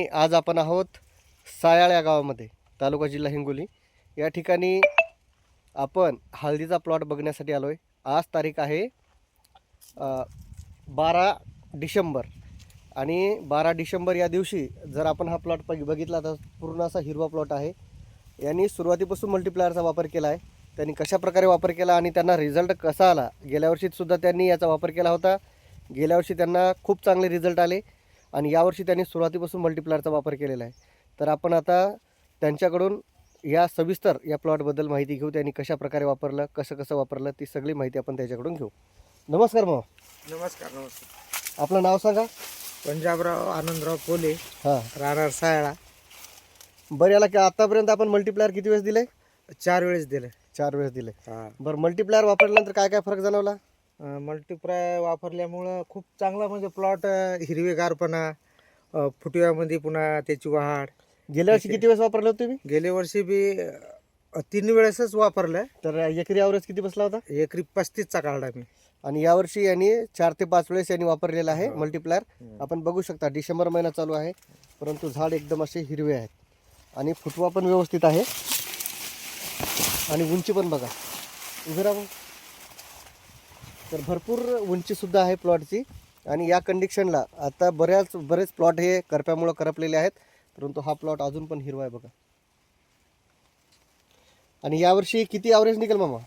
आज आपण आहोत सायाळ या गावामध्ये, तालुका जिल्हा हिंगोली. या ठिकाणी आपण हळदीचा प्लॉट बघण्यासाठी आलो आहे. आज तारीख आहे 12 डिसेंबर आणि 12 डिसेंबर या दिवशी जर आपण हा प्लॉट बघितला तर पूर्ण असा हिरवा प्लॉट आहे. यांनी सुरुवातीपासून मल्टीप्लायरचा वापर केला आहे. त्यांनी कशा प्रकारे वापर केला आणि त्यांना रिझल्ट कसा आला, गेल्या वर्षीसुद्धा त्यांनी याचा वापर केला होता. गेल्या वर्षी त्यांना खूप चांगले रिझल्ट आले आणि यावर्षी त्यांनी सुरुवातीपासून मल्टीप्लायरचा वापर केलेला आहे. तर आपण आता त्यांच्याकडून या सविस्तर या प्लॉटबद्दल माहिती घेऊ. त्यांनी कशा प्रकारे वापरलं, कसं वापरलं, ती सगळी माहिती आपण त्याच्याकडून घेऊ. नमस्कार भाऊ. नमस्कार. आपलं नाव सांगा. पंजाबराव आनंदराव पोले, हां, राहणार सायळा. बरं. याला की आतापर्यंत आपण मल्टीप्लायर किती वेळेस दिले? 4 वेळेस दिले. 4 वेळेस दिले. हा. बरं, मल्टीप्लायर वापरल्यानंतर काय काय फरक जाणवला? मल्टीप्लाय वापरल्यामुळं खूप चांगला म्हणजे प्लॉट हिरवेगारपणा, फुटव्यामध्ये पुन्हा त्याची वाढ. गेल्या वर्षी किती वेळेस वापरलं होतं तुम्ही? गेल्या वर्षी बी 3 वेळेसच वापरलं. तर एकरी ॲव्हरेज किती बसला होता? एकरी 35चा काढला मी. आणि यावर्षी यांनी 4 ते 5 वेळेस यांनी वापरलेला आहे मल्टीप्लायर. आपण बघू शकता डिसेंबर महिना चालू आहे, परंतु झाड एकदम असे हिरवे आहेत आणि फुटवा पण व्यवस्थित आहे आणि उंची पण बघा. उभे राहा. तर भरपूर उंचीसुद्धा आहे प्लॉटची. आणि या कंडिशनला आता बरेच प्लॉट हे करप्यामुळं करपलेले आहेत, परंतु हा प्लॉट अजून पण हिरवा आहे बघा. आणि यावर्षी किती ॲव्हरेज निघेल मामा?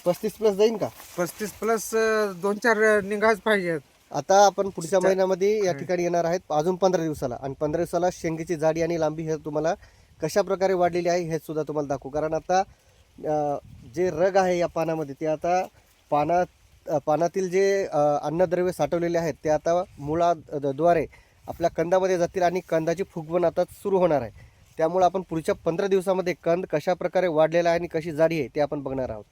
35 प्लस जाईन का? 35 प्लस 2-4 निघाच पाहिजेत. आता आपण पुढच्या महिन्यामध्ये या ठिकाणी येणार आहेत अजून 15 दिवसाला. आणि 15 दिवसाला शेंगेची जाडी आणि लांबी हे तुम्हाला कशा प्रकारे वाढलेली आहे हे सुद्धा तुम्हाला दाखवू. कारण आता जे रग आहे या पानामध्ये ते आता पानातील जे अन्नद्रव्य साठवलेले आहेत ते आता मुळाद्वारे आपल्या कंदामध्ये जातील आणि कंदाची फुगवण आता सुरू होणार आहे. त्यामुळे आपण पुढच्या 15 दिवसामध्ये कंद कशा प्रकारे वाढलेला आहे आणि कशी जाडी आहे ते आपण बघणार आहोत.